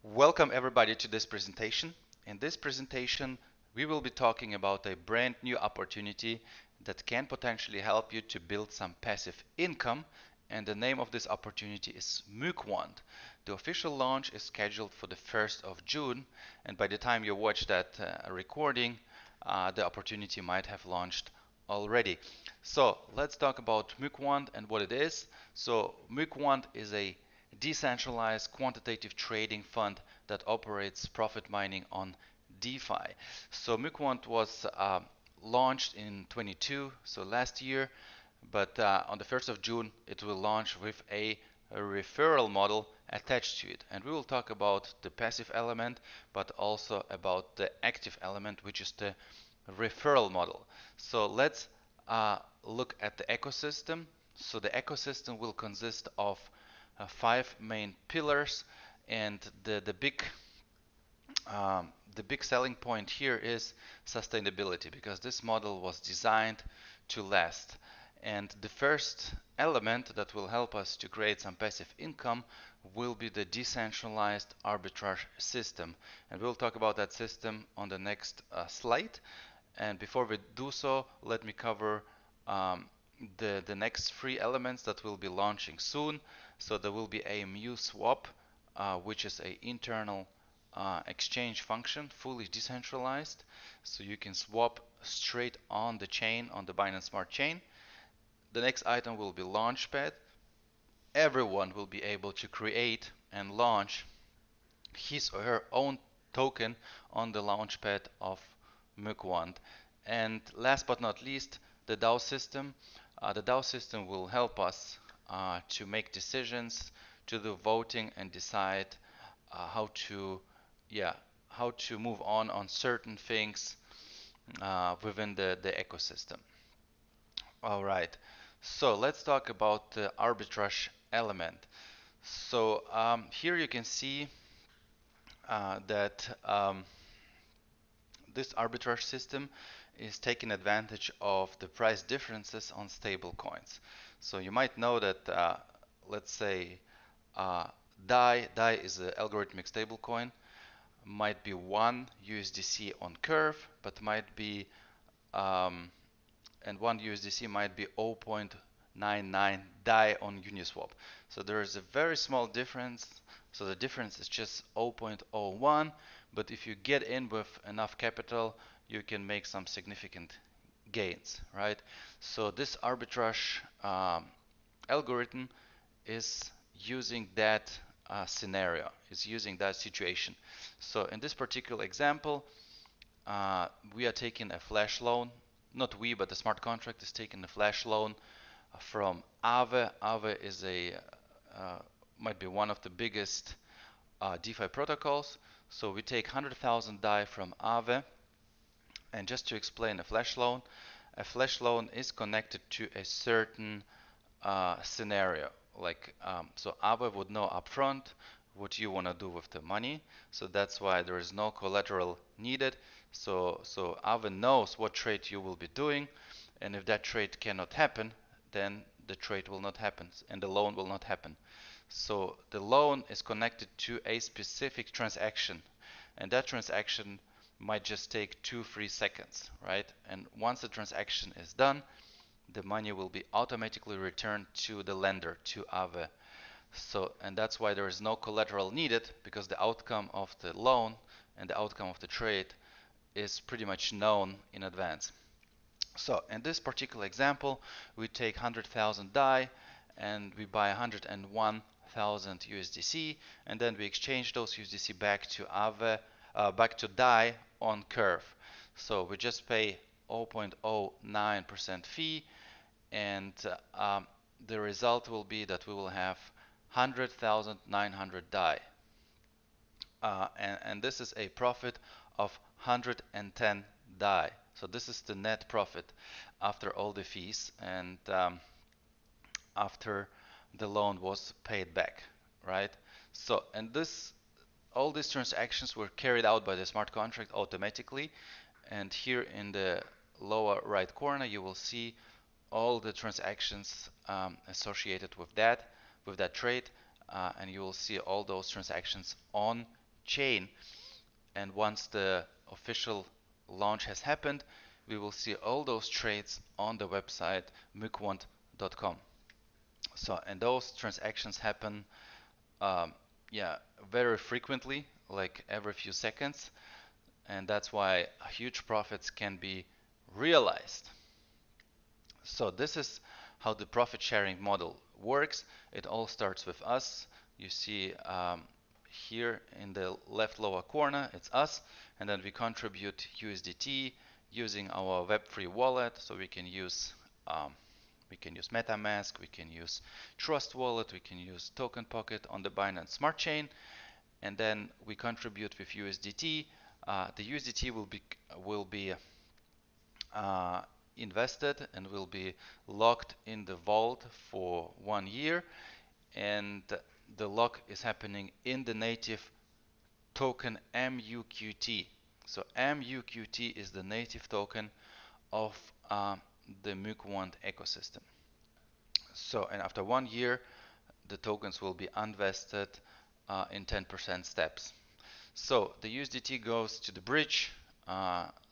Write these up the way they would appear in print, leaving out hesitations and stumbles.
Welcome everybody to this presentation. In this presentation, we will be talking about a brand new opportunity that can potentially help you to build some passive income, and the name of this opportunity is MuQuant. The official launch is scheduled for the 1st of June, and by the time you watch that recording, the opportunity might have launched already. So let's talk about MuQuant and what it is. So MuQuant is a decentralized quantitative trading fund that operates profit mining on DeFi. So MuQuant was launched in 22, so last year, but on the 1st of June it will launch with a referral model attached to it. And we will talk about the passive element, but also about the active element, which is the referral model. So let's look at the ecosystem. So the ecosystem will consist of five main pillars, and the big selling point here is sustainability, because this model was designed to last. And the first element that will help us to create some passive income will be the decentralized arbitrage system. And we'll talk about that system on the next slide. And before we do so, let me cover the next three elements that will be launching soon. So there will be a MuSwap, which is an internal exchange function, fully decentralized. So you can swap straight on the chain, on the Binance Smart Chain. The next item will be Launchpad. Everyone will be able to create and launch his or her own token on the Launchpad of MuQuant. And last but not least, the DAO system. The DAO system will help us to make decisions, to do voting, and decide how to, yeah, how to move on certain things within the ecosystem. All right, so let's talk about the arbitrage element. So here you can see that this arbitrage system is taking advantage of the price differences on stable coins. So you might know that, let's say, uh, DAI is an algorithmic stablecoin, might be 1 USDC on Curve, but might be, and 1 USDC might be 0.99 DAI on Uniswap. So there is a very small difference. So the difference is just 0.01, but if you get in with enough capital, you can make some significant gains, right? So this arbitrage algorithm is using that scenario, is using that situation. So in this particular example, we are taking a flash loan. Not we, but the smart contract is taking a flash loan from Aave. Aave is might be one of the biggest DeFi protocols. So we take 100,000 DAI from Aave. And just to explain a flash loan is connected to a certain scenario. Like, so Aave would know upfront what you want to do with the money. So that's why there is no collateral needed. So Aave knows what trade you will be doing. And if that trade cannot happen, then the trade will not happen and the loan will not happen. So the loan is connected to a specific transaction, and that transaction might just take 2-3 seconds, right? And once the transaction is done, the money will be automatically returned to the lender, to Aave. So, and that's why there is no collateral needed, because the outcome of the loan and the outcome of the trade is pretty much known in advance. So in this particular example, we take 100,000 DAI and we buy 101,000 USDC, and then we exchange those USDC back to Aave, back to DAI on Curve. So we just pay 0.09% fee, and the result will be that we will have 100,900 DAI. And this is a profit of 110 DAI. So this is the net profit after all the fees and after the loan was paid back, right? So, and all these transactions were carried out by the smart contract automatically. And here in the lower right corner, you will see all the transactions associated with that trade, and you will see all those transactions on chain. And once the official launch has happened, we will see all those trades on the website MuQuant.com. So, and those transactions happen, um, yeah, very frequently, like every few seconds, and that's why huge profits can be realized. So this is how the profit sharing model works. It all starts with us. You see here in the left lower corner, it's us, and then we contribute USDT using our Web3 wallet. So we can use MetaMask, we can use Trust Wallet, we can use Token Pocket on the Binance Smart Chain, and then we contribute with USDT. The USDT will be uh, invested and will be locked in the vault for 1 year, and the lock is happening in the native token MuQT. So MuQT is the native token of the MuQuant ecosystem. So, and after 1 year, the tokens will be unvested in 10% steps. So the USDT goes to the bridge.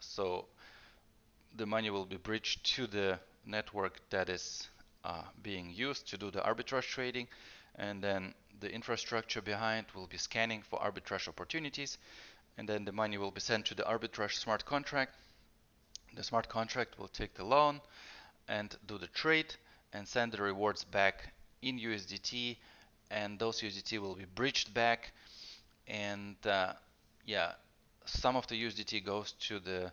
So the money will be bridged to the network that is being used to do the arbitrage trading, and then the infrastructure behind will be scanning for arbitrage opportunities, and then the money will be sent to the arbitrage smart contract. The smart contract will take the loan and do the trade and send the rewards back in USDT, and those USDT will be bridged back, and yeah, some of the USDT goes to the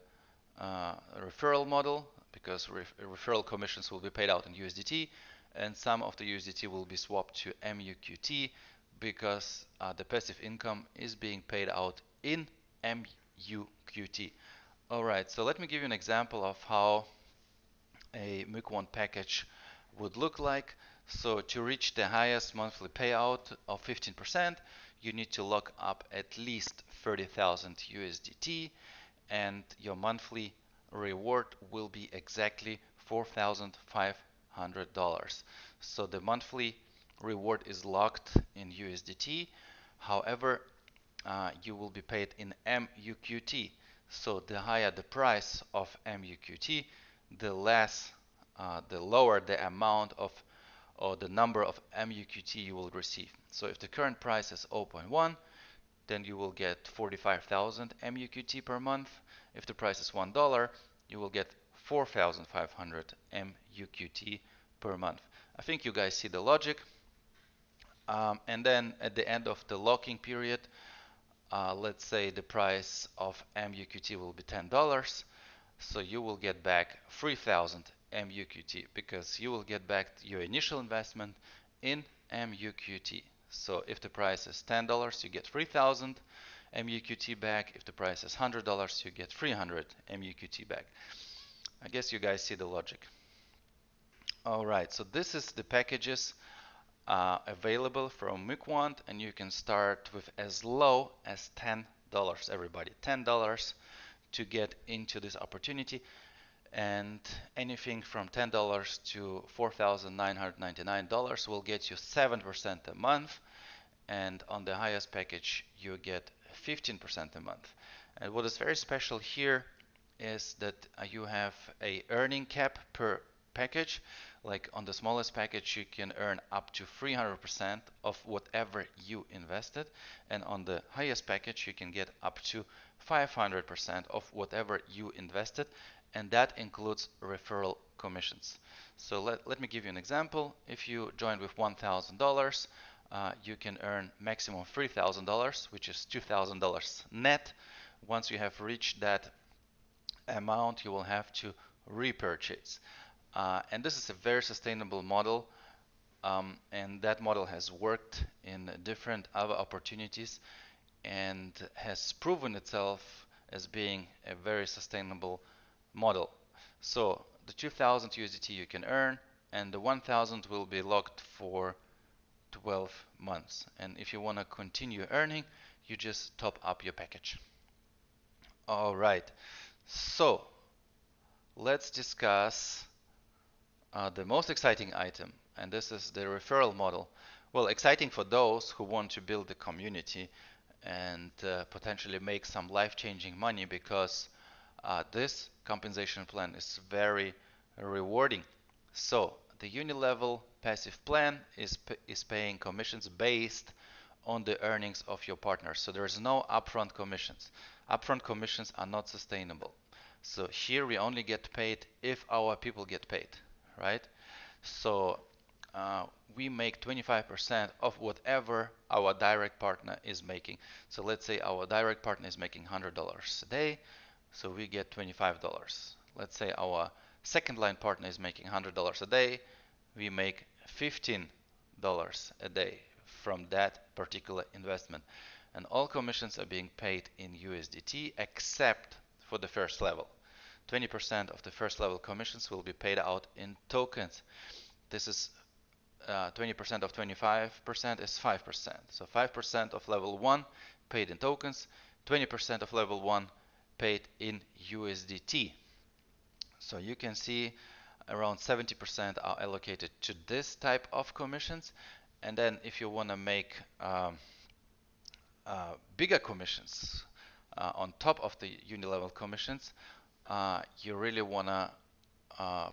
referral model because referral commissions will be paid out in USDT, and some of the USDT will be swapped to MuQT because the passive income is being paid out in MuQT. Alright, so let me give you an example of how a MuQuant package would look like. So to reach the highest monthly payout of 15%, you need to lock up at least 30,000 USDT, and your monthly reward will be exactly $4,500. So the monthly reward is locked in USDT. However, you will be paid in MuQT. So the higher the price of MuQT, the lower the amount of or the number of MuQT you will receive. So if the current price is 0.1, then you will get 45,000 MuQT per month. If the price is $1, you will get 4,500 MuQT per month. I think you guys see the logic. And then at the end of the locking period, let's say the price of MuQT will be $10. So you will get back 3,000 MuQT because you will get back your initial investment in MuQT. So if the price is $10, you get 3,000 MuQT back. If the price is $100, you get 300 MuQT back. I guess you guys see the logic. Alright, so this is the packages available from MuQuant, and you can start with as low as $10, everybody. $10 to get into this opportunity, and anything from $10 to $4,999 will get you 7% a month, and on the highest package you get 15% a month. And what is very special here is that you have a earning cap per package. Like on the smallest package you can earn up to 300% of whatever you invested, and on the highest package you can get up to 500% of whatever you invested, and that includes referral commissions. So let me give you an example. If you join with $1,000, you can earn maximum $3,000, which is $2,000 net. Once you have reached that amount, you will have to repurchase. And this is a very sustainable model, and that model has worked in different other opportunities and has proven itself as being a very sustainable model. So the 2,000 USDT you can earn, and the 1,000 will be locked for 12 months. And if you want to continue earning, you just top up your package. All right, so let's discuss the most exciting item, and this is the referral model. Well, exciting for those who want to build a community and potentially make some life-changing money, because this compensation plan is very rewarding. So the uni-level passive plan is paying commissions based on the earnings of your partners. So there's no upfront commissions. Upfront commissions are not sustainable. So here we only get paid if our people get paid, right? So uh, we make 25% of whatever our direct partner is making. So let's say our direct partner is making $100 a day, so we get $25. Let's say our second line partner is making $100 a day, we make $15 a day from that particular investment. And all commissions are being paid in USDT except for the first level. 20% of the first level commissions will be paid out in tokens. This is 20% of 25% is 5%. So 5% of level 1 paid in tokens, 20% of level 1 paid in USDT. So you can see around 70% are allocated to this type of commissions. And then if you want to make bigger commissions on top of the uni-level commissions, you really want to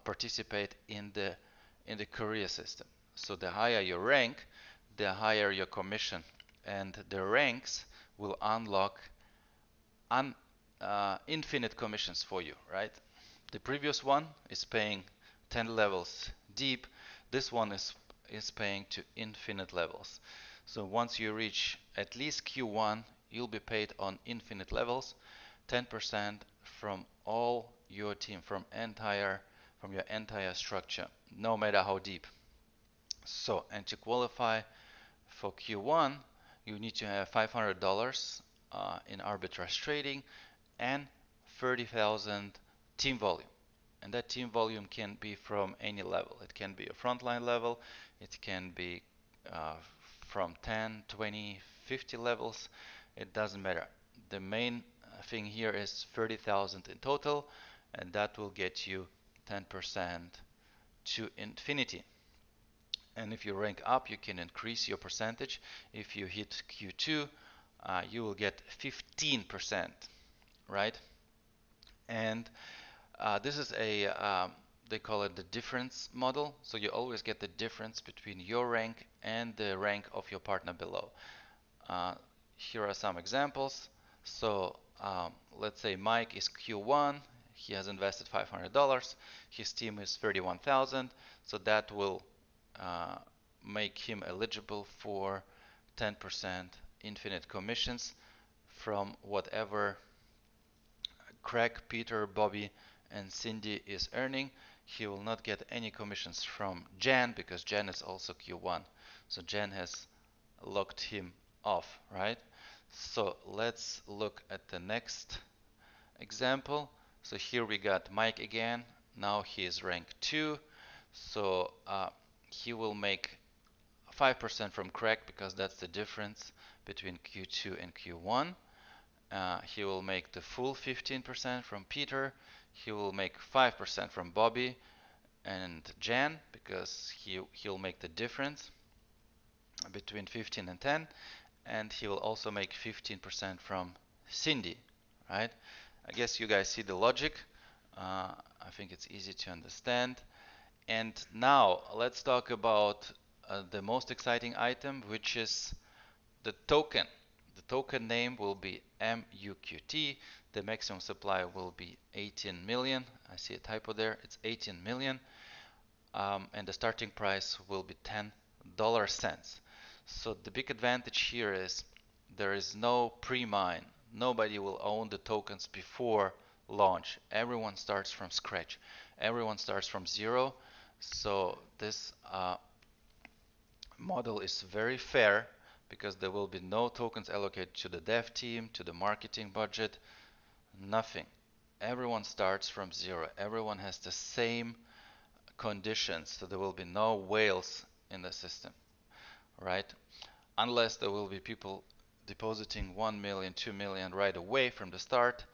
participate in the career system. So the higher your rank, the higher your commission, and the ranks will unlock infinite commissions for you, right? The previous one is paying 10 levels deep. This one is paying to infinite levels. So once you reach at least Q1, you'll be paid on infinite levels, 10% from all your team, from your entire structure, no matter how deep. So, and to qualify for Q1, you need to have $500 in arbitrage trading and 30,000 team volume. And that team volume can be from any level. It can be a frontline level, it can be from 10, 20, 50 levels. It doesn't matter. The main thing here is 30,000 in total, and that will get you 10% to infinity. And if you rank up, you can increase your percentage. If you hit Q2, you will get 15%, right? And this is they call it the difference model. So you always get the difference between your rank and the rank of your partner below. Here are some examples. So let's say Mike is Q1. He has invested $500. His team is 31,000. So that will make him eligible for 10% infinite commissions from whatever Craig, Peter, Bobby, and Cindy is earning. He will not get any commissions from Jan because Jan is also Q1. So Jan has locked him off, right? So let's look at the next example. So here we got Mike again. Now he is rank 2. So he will make 5% from Craig because that's the difference between Q2 and Q1. He will make the full 15% from Peter. He will make 5% from Bobby and Jan because he'll make the difference between 15 and 10, and he will also make 15% from Cindy, right? I guess you guys see the logic. I think it's easy to understand. And now let's talk about the most exciting item, which is the token. The token name will be MuQT. The maximum supply will be 18 million. I see a typo there. It's 18 million. And the starting price will be $10. So the big advantage here is there is no pre-mine. Nobody will own the tokens before launch. Everyone starts from scratch. Everyone starts from zero. So this model is very fair because there will be no tokens allocated to the dev team, to the marketing budget, nothing. Everyone starts from zero. Everyone has the same conditions, so there will be no whales in the system, right? Unless there will be people depositing 1 million, 2 million right away from the start.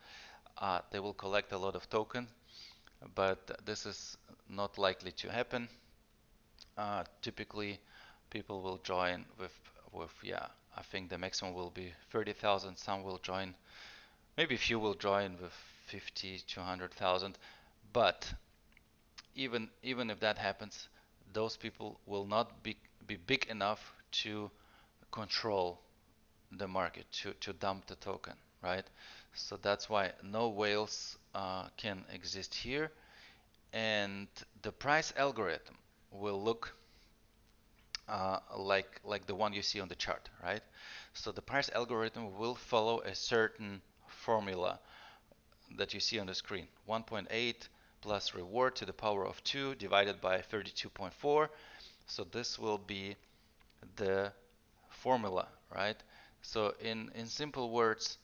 They will collect a lot of tokens, but this is not likely to happen. Typically, people will join with I think the maximum will be 30,000. Some will join, maybe a few will join with 50 to 100,000. But even if that happens, those people will not be big enough to control the market, to dump the token, right? So that's why no whales can exist here, and the price algorithm will look like the one you see on the chart, right? So the price algorithm will follow a certain formula that you see on the screen. 1.8 plus reward to the power of 2 divided by 32.4. So this will be the formula, right? So in simple words,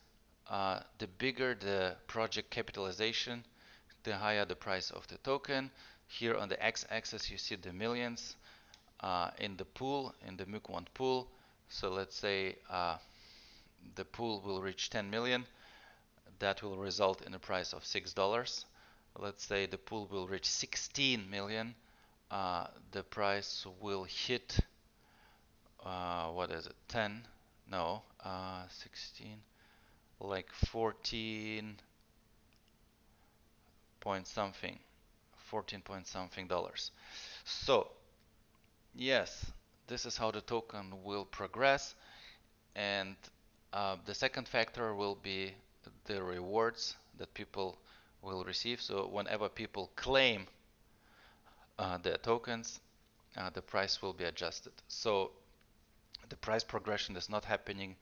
the bigger the project capitalization, the higher the price of the token. Here on the x-axis you see the millions in the pool, in the MuQuant pool. So let's say the pool will reach 10 million. That will result in a price of $6. Let's say the pool will reach 16 million. The price will hit what is it, 10? No, 16, like 14 point something, 14 point something dollars. So yes, this is how the token will progress, and the second factor will be the rewards that people will receive. So whenever people claim their tokens, the price will be adjusted. So the price progression is not happening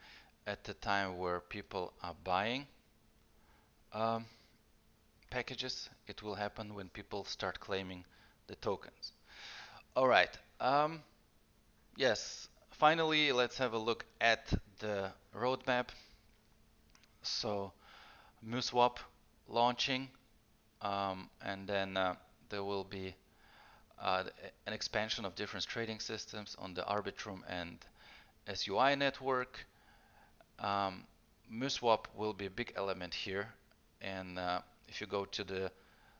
at the time where people are buying um, packages. It will happen when people start claiming the tokens. All right. Yes. Finally, let's have a look at the roadmap. So MuSwap launching, and then there will be an expansion of different trading systems on the Arbitrum and SUI network. MuSwap will be a big element here, and if you go to the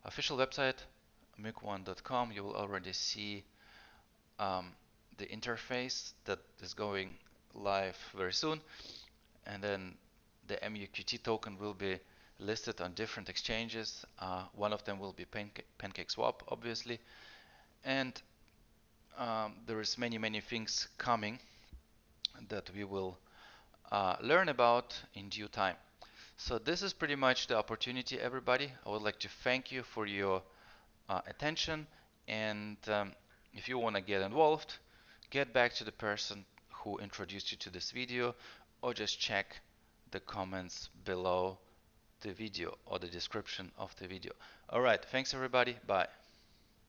official website MuQuant.com, you will already see the interface that is going live very soon, and then the MuQT token will be listed on different exchanges. One of them will be PancakeSwap, obviously, and there is many things coming that we will learn about in due time. So this is pretty much the opportunity, everybody. I would like to thank you for your attention, and if you want to get involved, get back to the person who introduced you to this video, or just check the comments below the video or the description of the video. Alright, thanks everybody, bye.